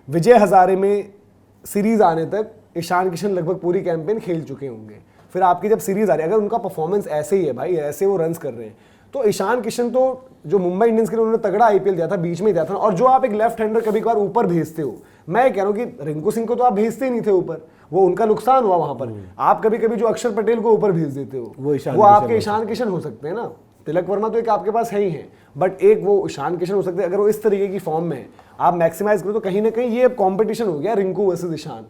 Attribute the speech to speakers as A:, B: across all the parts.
A: विजय हजारे में सीरीज आने तक ईशान किशन लगभग पूरी कैंपेन खेल चुके होंगे। फिर आपकी जब सीरीज आ रही है, अगर उनका परफॉर्मेंस ऐसे ही है भाई, ऐसे वो रन्स कर रहे हैं, तो ईशान किशन तो जो मुंबई इंडियंस के लिए उन्होंने तगड़ा आईपीएल दिया था, बीच में दिया था। और जो आप एक लेफ्ट हैंडर कभी कभार ऊपर भेजते हो, मैं कह रहा हूँ कि रिंकू सिंह को तो आप भेजते ही नहीं थे ऊपर, वो उनका नुकसान हुआ वहां पर। आप कभी कभी जो अक्षर पटेल को ऊपर भेज देते हो, वो आपके ईशान किशन हो सकते हैं ना। तिलक वर्मा तो एक आपके पास है ही है, बट एक वो ईशान किशन हो सकते हैं। अगर वो इस तरीके की फॉर्म में है, आप मैक्सिमाइज करो, तो कहीं ना कहीं ये कॉम्पिटिशन हो गया रिंकू वर्सेज ईशान,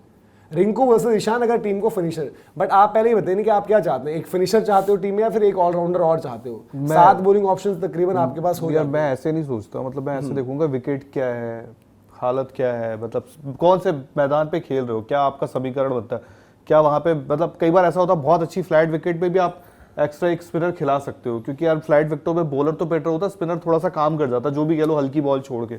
A: रिंकू वर्सेज ईशान अगर टीम को फिनिशर। बट आप पहले ही बताइए कि आप क्या चाहते हैं, एक फिनिशर चाहते हो टीम में या फिर एक ऑलराउंडर और चाहते हो? 7 बॉलिंग ऑप्शंस तकरीबन आपके पास हो जाते हैं।
B: मैं ऐसे नहीं सोचता, मतलब मैं ऐसे देखूंगा विकेट क्या है, हालत क्या है, मतलब कौन से मैदान पे खेल रहे हो, क्या आपका समीकरण बनता है, क्या वहां पे, मतलब कई बार ऐसा होता है बहुत अच्छी फ्लैट विकेट पे भी आप एक्स्ट्रा एक स्पिनर खिला सकते हो, क्योंकि यार फ्लैट विकेटों पे बॉलर तो बेटर होता है, स्पिनर थोड़ा सा काम कर जाता है, जो भी कह लो हल्की बॉल छोड़ के,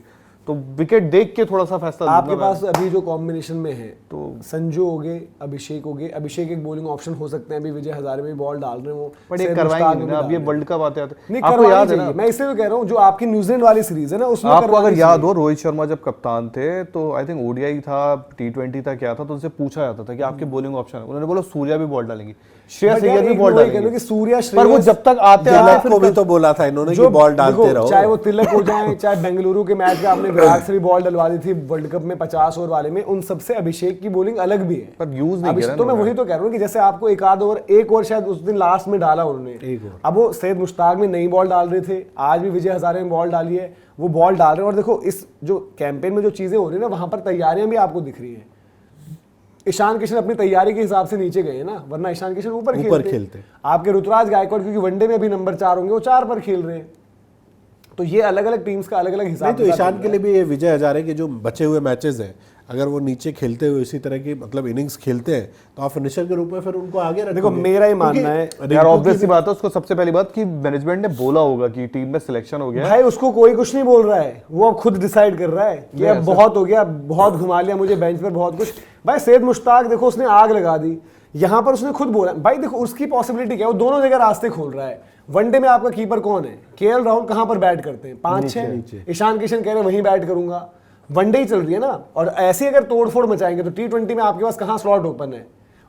B: तो विकेट देख के थोड़ा सा फैसला।
A: आपके पास अभी जो कॉम्बिनेशन में है, तो संजू हो गए, अभिषेक हो गए। अभिषेक एक बॉलिंग ऑप्शन हो सकते हैं, अभी विजय हजारे में भी बॉल डाल रहे हैं वो,
B: बट ये करवाएंगे ना, अब ये वर्ल्ड कप आते
A: नहीं, आपको याद है ना, मैं इसलिए तो कह रहा हूँ जो आपकी न्यूजीलैंड वाली सीरीज है ना, उसमें
B: आपको अगर याद हो रोहित शर्मा जब कप्तान थे, तो आई थिंक ओडीआई था, T20 था, क्या था, तो उनसे पूछा जाता था कि आपके बॉलिंग ऑप्शन है, उन्होंने बोला सूर्या भी बॉल डालेंगे, श्रेयस अय्यर भी बॉल डालेंगे,
A: सूर्या,
B: पर वो जब तक आते हैं
C: को भी तो बोला था इन्होंने कि बॉल डालते रहो,
A: चाहे वो तिलक हो जाए, चाहे बेंगलुरु के मैच में आपने विराट से भी बॉल डलवा दी थी वर्ल्ड कप में 50 ओवर वाले में, उन सबसे अभिषेक की बॉलिंग अलग भी है,
B: पर यूज नहीं किया।
A: तो मैं वही तो कह रहा हूँ कि जैसे आपको एक ओवर शायद उस दिन लास्ट में डाला उन्होंने, अब वो सैयद मुश्ताक में नई बॉल डाल रहे थे, आज भी विजय हजारे में बॉल डाली है, वो बॉल डाल रहे हैं। और देखो इस जो कैंपेन में जो चीजें हो रही है ना, वहां पर तैयारियां भी आपको दिख रही है। ईशान किशन अपनी तैयारी के हिसाब से नीचे गए ना, वरना ईशान किशन ऊपर खेलते। आपके ऋतुराज गायकवाड़ क्योंकि वनडे में अभी नंबर 4 होंगे, वो 4 पर खेल रहे हैं। तो ये अलग अलग टीम्स का अलग अलग हिसाब।
C: तो ईशान के लिए भी ये विजय हजारे के जो बचे हुए मैचेस हैं, अगर वो नीचे खेलते हुए इसी तरह की मतलब इनिंग्स खेलते हैं, तो आप फिनिशर के रूप में फिर उनको आगे रखोगे।
A: देखो मेरा ही मानना है
B: यार, ऑब्वियस सी बात है, उसको सबसे पहली बात कि मैनेजमेंट ने बोला होगा कि टीम में सिलेक्शन हो गया
A: भाई, उसको कोई कुछ नहीं बोल रहा है, वो अब खुद डिसाइड कर रहा है कि अब बहुत हो गया, बहुत घुमा लिया मुझे बेंच पर, बहुत कुछ। भाई सैयद मुश्ताक देखो, उसने आग लगा दी यहाँ पर, उसने खुद बोला। भाई देखो उसकी पॉसिबिलिटी क्या है, वो दोनों जगह रास्ते खोल रहा है। वनडे में आपका कीपर कौन है? केएल राहुल कहां पर बैट करते हैं? 5-6। ईशान किशन कह रहे हैं वहीं बैट करूंगा, वनडे ही चल रही है ना। और ऐसे अगर तोड़फोड़ मचाएंगे तो T20 में आपके पास कहां स्लॉट ओपन है?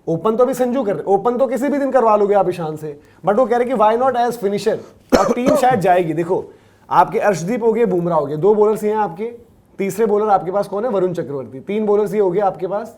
A: ओपन तो अभी संजू कर रहे, ओपन तो किसी भी दिन करवा लोगे आप ईशान से, बट वो कह रहे कि व्हाई नॉट एज फिनिशर, और टीम शायद जाएगी। देखो आपके अर्शदीप हो गए, बुमराह हो गए, 2 बॉलर्स ये हैं आपके, तीसरे बॉलर आपके पास कौन है? वरुण चक्रवर्ती। 3 बॉलर्स ये हो गए आपके पास।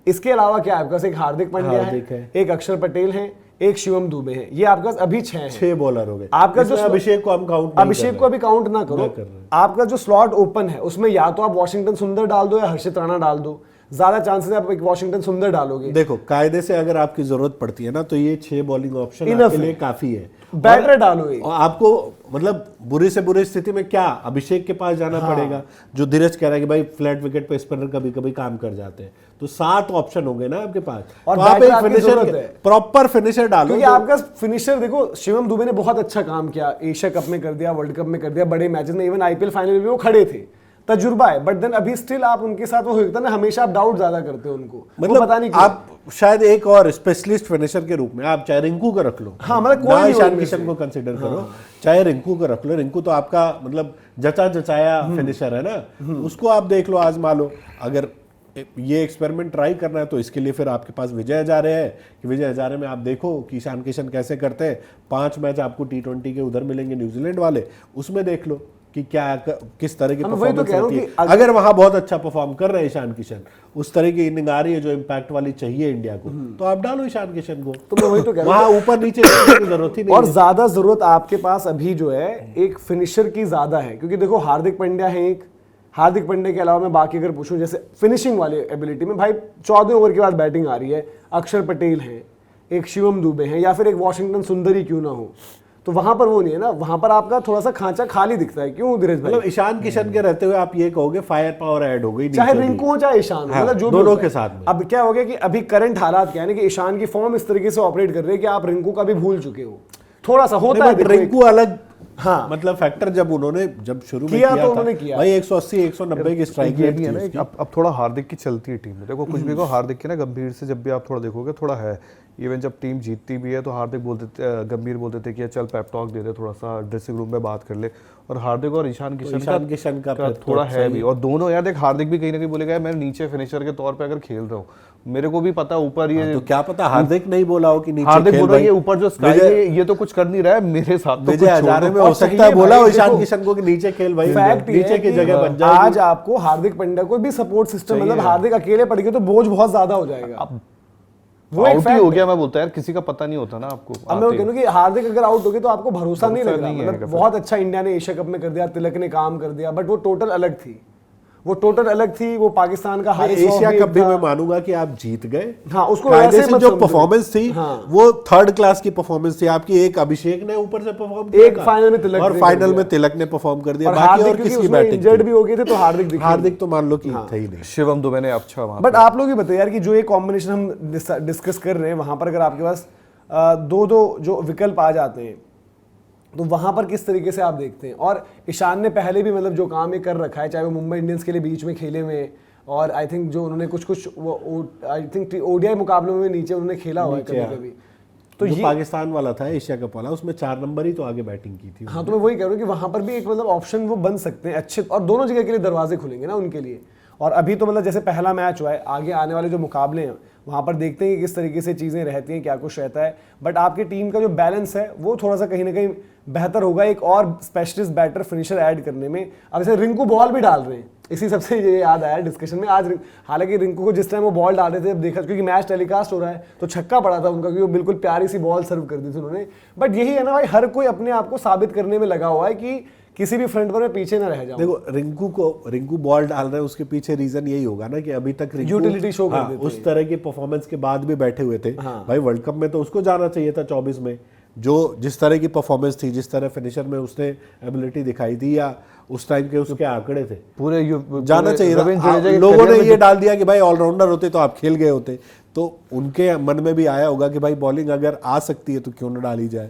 A: इसके अलावा क्या है आपके पास? एक हार्दिक पांड्या है, एक अक्षर पटेल है, एक शिवम दुबे है। ये आपके पास अभी 6
C: बॉलर हो गए।
A: आपका जो
C: अभिषेक को हम काउंट
A: अभिषेक को अभी काउंट ना करो। आपका जो स्लॉट ओपन है उसमें या तो आप वॉशिंगटन सुंदर डाल दो या हर्षित राणा डाल दो, ज्यादा चांसेस है आप एक वॉशिंगटन सुंदर डालोगे।
C: देखो कायदे से अगर आपकी जरूरत पड़ती है ना, तो ये 6 बॉलिंग ऑप्शन आपके लिए काफी है।
A: बैटर डालो
C: और आपको मतलब बुरी से बुरी स्थिति में क्या अभिषेक के पास जाना पड़ेगा, जो धीरज कह रहा है कि भाई फ्लैट विकेट पे स्पिनर कभी कभी काम कर जाते हैं, तो 7 ऑप्शन होंगे ना आपके पास।
A: और
C: तो आप एक फिनिशर, प्रॉपर फिनिशर डालो,
A: क्योंकि आपका फिनिशर देखो शिवम दुबे ने बहुत अच्छा काम किया, एशिया कप में कर दिया, वर्ल्ड कप में कर दिया, बड़े मैचेस में, इवन आईपीएल फाइनल में वो खड़े थे, तजुर्बा है। बट देन अभी स्टिल आप उनके साथ वो होता है ना, हमेशा आप डाउट ज्यादा करते हो उनको, मतलब पता नहीं
C: आप शायद एक और स्पेशलिस्ट फिनिशर के रूप में आप चाहे रिंकू को रख लो,
A: हाँ, मतलब कोई
C: ईशान किशन को कंसीडर करो, चाहे रिंकू को रख लो। रिंकू तो आपका मतलब जचा जचाया फिनिशर है ना, उसको आप देख लो, आजमा लो। अगर ये एक्सपेरिमेंट ट्राई करना है तो इसके लिए फिर आपके पास विजय हजारे है कि विजय हजारे में आप देखो कि ईशान किशन कैसे करते हैं। 5 मैच आपको T20 के उधर मिलेंगे न्यूजीलैंड वाले, उसमें देख लो कि क्या किस तरह की परफॉर्मेंस होती है। अगर वहां बहुत अच्छा परफॉर्म कर रहे हैं ईशान किशन, उस तरह की इनिंग आ रही है जो इम्पैक्ट वाली चाहिए इंडिया को, तो आप डालो ईशान किशन को।
A: तो मैं वही तो कह रहा
C: हूं, वहां ऊपर नीचे की जरूरत ही नहीं।
A: और ज्यादा जरूरत आपके पास अभी जो है एक फिनिशर की ज्यादा है, क्योंकि देखो हार्दिक पांड्या है एक, हार्दिक पांड्या के अलावा मैं बाकी अगर पूछूं जैसे फिनिशिंग वाली एबिलिटी में, भाई 14 ओवर के बाद बैटिंग आ रही है, अक्षर पटेल है, एक शिवम दुबे है, या फिर एक वॉशिंगटन सुंदर ही क्यों ना हो, तो वहां पर वो नहीं है ना, वहां पर आपका थोड़ा सा खांचा खाली दिखता है। क्यों धीरज भाई?
C: मतलब ईशान किशन के रहते हुए आप ये कहोगे फायर पावर ऐड हो गई,
A: चाहे रिंकू हो चाहे ईशान, मतलब जो
C: दोनों के साथ में।
A: अब क्या हो गया कि अभी करंट हालात क्या है ना कि ईशान की फॉर्म इस तरीके से ऑपरेट कर रही है कि आप रिंकू का भी भूल चुके हो, थोड़ा सा होता है।
C: रिंकू अलग, हाँ, मतलब फैक्टर जब शुरू में किया
A: तो उन्होंने किया
C: भाई 180-190 की स्ट्राइक रेट थी।
B: अब थोड़ा हार्दिक की चलती है टीम में, देखो कुछ भी को हार्दिक की ना गंभीर से जब भी आप थोड़ा देखोगे थोड़ा है इवन जब टीम जीतती भी है तो हार्दिक गंभीर बोलते थे कि चल पेप टॉक दे दे, थोड़ा सा ड्रेसिंग रूम में बात कर ले। और हार्दिक और ईशान किशन का थोड़ा है भी। और दोनों यार देख, हार्दिक भी कहीं ना कहीं बोलेगा मैं नीचे फिनिशर के तौर पे अगर खेल रहा हूँ, मेरे को भी पता ऊपर ये
C: तो क्या पता हार्दिक नहीं बोला हो कि नीचे
B: हार्दिक
C: खेल
B: बोल रहा है
C: भाई।
B: ये ऊपर जो स्काई है ये तो कुछ कर नहीं रहा है, मेरे साथ तो
C: विजय हजारे में हो सकता है बोला हो ईशान किशन को कि नीचे खेल भाई,
A: फैक्ट
C: नीचे की जगह बन जाएगी।
A: आज आपको हार्दिक पांड्या को भी सपोर्ट सिस्टम, मतलब हार्दिक अकेले पड़ गए तो बोझ बहुत ज्यादा हो जाएगा।
B: वो आउट ही हो गया, मैं बोलता यार किसी का पता नहीं होता ना आपको।
A: अब मैं कहूँ कि हार्दिक अगर आउट हो गए तो आपको भरोसा नहीं लग रहा।
B: नहीं है
A: मतलब बहुत अच्छा इंडिया ने एशिया कप में कर दिया, तिलक ने काम कर दिया, बट वो टोटल अलग थी, वो टोटल अलग थी। वो पाकिस्तान का हारिस
C: एशिया
A: रऊफ
C: कप भी
A: था।
C: मैं मानूंगा कि आप जीत गए।
A: हाँ, उसको
C: कायदे
A: वैसे
C: से
A: मत
C: जो
A: समझो।
C: परफॉर्मेंस थी
A: हाँ।
C: वो थर्ड क्लास की परफॉर्मेंस थी आपकी। एक अभिषेक ने ऊपर से परफॉर्म किया
A: एक
C: था,
A: फाइनल में तिलक
C: और
A: ने
C: फाइनल
A: कर
C: में तिलक ने परफॉर्म कर दिया।
A: और
C: बाकी
A: हार्दिक
C: और
A: क्योंकि
C: किसकी
A: उसमें
C: बैटिंग
A: इंजर्ड भी हो गए थे तो हार्दिक दिखे।
C: हार्दिक तो मान लो कि थे ही नहीं।
B: शिवम दुबे ने अच्छा वहां
A: बट आप लोग ही बताइए यार कि जो ये कॉम्बिनेशन हम डिस्कस कर रहे हैं, वहां पर अगर आपके पास दो जो विकल्प आ जाते हैं तो वहां पर किस तरीके से आप देखते हैं। और ईशान ने पहले भी मतलब जो काम ये कर रखा है, चाहे वो मुंबई इंडियंस के लिए बीच में खेले हुए, और आई थिंक जो उन्होंने कुछ आई थिंक ओडीआई मुकाबलों में नीचे उन्होंने खेला हुआ है कभी-कभी।
C: तो ये पाकिस्तान वाला था एशिया कप वाला, उसमें 4 नंबर ही तो आगे बैटिंग की थी।
A: हाँ, तो मैं वही कह रहा हूँ कि वहां पर भी एक मतलब ऑप्शन वो बन सकते हैं अच्छे, और दोनों जगह के लिए दरवाजे खुलेंगे ना उनके लिए। और अभी तो मतलब जैसे पहला मैच हुआ है, आगे आने वाले जो मुकाबले हैं वहां पर देखते हैं कि किस तरीके से चीजें रहती हैं, क्या कुछ रहता है। बट आपकी टीम का जो बैलेंस है वो थोड़ा सा कहीं ना कहीं बेहतर होगा एक और स्पेशलिस्ट बैटर फिनिशर ऐड करने में। अब जैसे रिंकू बॉल भी डाल रहे हैं, इसी सबसे ये याद आया डिस्कशन में आज। हालांकि रिंकू को जिस टाइम वो बॉल डाल रहे थे, अब देखा क्योंकि मैच टेलीकास्ट हो रहा है तो छक्का पड़ा था उनका, क्योंकि वो बिल्कुल प्यारी सी बॉल सर्व कर दी थी उन्होंने। बट यही है ना भाई, हर कोई अपने आप को साबित करने में लगा हुआ है कि किसी भी फ्रंट पर मैं पीछे ना रह जाऊं।
C: देखो रिंकू बॉल डाल रहे हैं, उसके पीछे रीजन यही होगा ना कि अभी तक रिंकू
A: यूटिलिटी शो कर देते
C: उस तरह की परफॉर्मेंस के बाद भी बैठे हुए थे।
A: हाँ।
C: भाई वर्ल्ड कप में तो उसको जाना चाहिए था 24 में, जो जिस तरह की परफॉर्मेंस थी, जिस तरह फिनिशर में उसने एबिलिटी दिखाई थी, या उस टाइम के उसके आंकड़े थे,
B: पूरे
C: जाना चाहिए था। लोगों ने ये डाल दिया कि भाई ऑलराउंडर होते तो आप खेल गए होते, तो उनके मन में भी आया होगा कि भाई बॉलिंग अगर आ सकती है तो क्यों ना डाली जाए।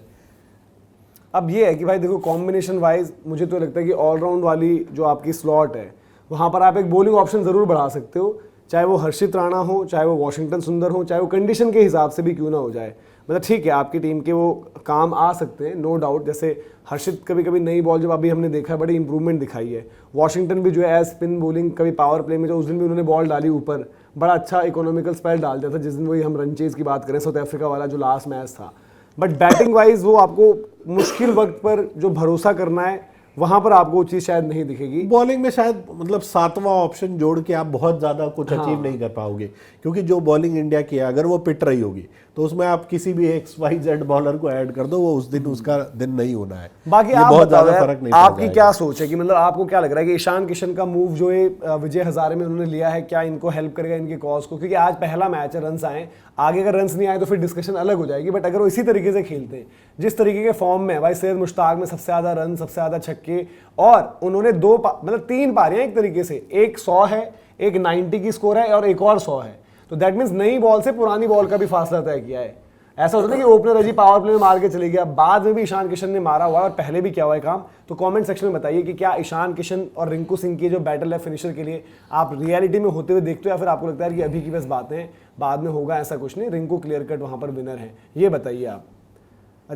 A: अब ये है कि भाई देखो, कॉम्बिनेशन वाइज मुझे तो लगता है कि ऑलराउंड वाली जो आपकी स्लॉट है वहां पर आप एक बॉलिंग ऑप्शन जरूर बढ़ा सकते हो, चाहे वो हर्षित राणा हो, चाहे वो वॉशिंगटन सुंदर हो, चाहे वो कंडीशन के हिसाब से भी क्यों ना हो जाए। मतलब ठीक है, आपकी टीम के वो काम आ सकते हैं, नो डाउट। जैसे हर्षित कभी कभी नई बॉल जब अभी हमने देखा है बड़ी इंप्रूवमेंट दिखाई है। वॉशिंगटन भी जो है एज स्पिन बॉलिंग, कभी पावर प्ले में जो उस दिन भी उन्होंने बॉल डाली ऊपर, बड़ा अच्छा इकोनॉमिकल स्पेल डाल दिया था जिस दिन वही हम रन चेज की बात करें, साउथ अफ्रीका वाला जो लास्ट मैच था। बट बैटिंग वाइज वो आपको मुश्किल वक्त पर जो भरोसा करना है वहां पर आपको वो चीज शायद नहीं दिखेगी।
C: बॉलिंग में शायद मतलब 7वां ऑप्शन जोड़ के आप बहुत ज्यादा कुछ अचीव नहीं कर पाओगे, क्योंकि जो बॉलिंग इंडिया की है अगर वो पिट रही होगी तो उसमें आप किसी भी XYZ बॉलर को ऐड कर दो, वो उस दिन उसका दिन नहीं होना है।
A: बाकी
C: ये
A: आप
C: बहुत
A: बताओ
C: ज्यादा
A: यार,
C: फर्क नहीं
A: आपकी
C: पड़
A: क्या
C: जाएगा।
A: सोच है कि मतलब आपको क्या लग रहा है कि ईशान किशन का मूव जो है विजय हजारे में उन्होंने लिया है, क्या इनको हेल्प करेगा इनके कॉज को? क्योंकि आज पहला मैच है, रन्स आए, आगे अगर रन्स नहीं आए तो फिर डिस्कशन अलग हो जाएगी। बट अगर वो इसी तरीके से खेलते हैं जिस तरीके के फॉर्म में भाई, सैयद मुश्ताक में सबसे ज्यादा रन, सबसे ज्यादा छक्के, और उन्होंने मतलब 3 पारियां एक तरीके से, एक 100 है, एक 90 की स्कोर है और एक और 100 है। तो दैट मीन्स नई बॉल से पुरानी बॉल का भी फासला तय किया है। ऐसा होता है कि ओपनर अजी पावर प्ले में मार के चले गया, बाद में भी ईशान किशन ने मारा हुआ है और पहले भी किया हुआ है काम। तो कमेंट सेक्शन में बताइए कि क्या ईशान किशन और रिंकू सिंह की जो बैटल है फिनिशर के लिए आप रियलिटी में होते हुए देखते हो, या फिर आपको लगता है कि अभी की बस बातें, बाद में होगा ऐसा कुछ नहीं, रिंकू क्लियर कट वहां पर विनर है? ये बताइए आप।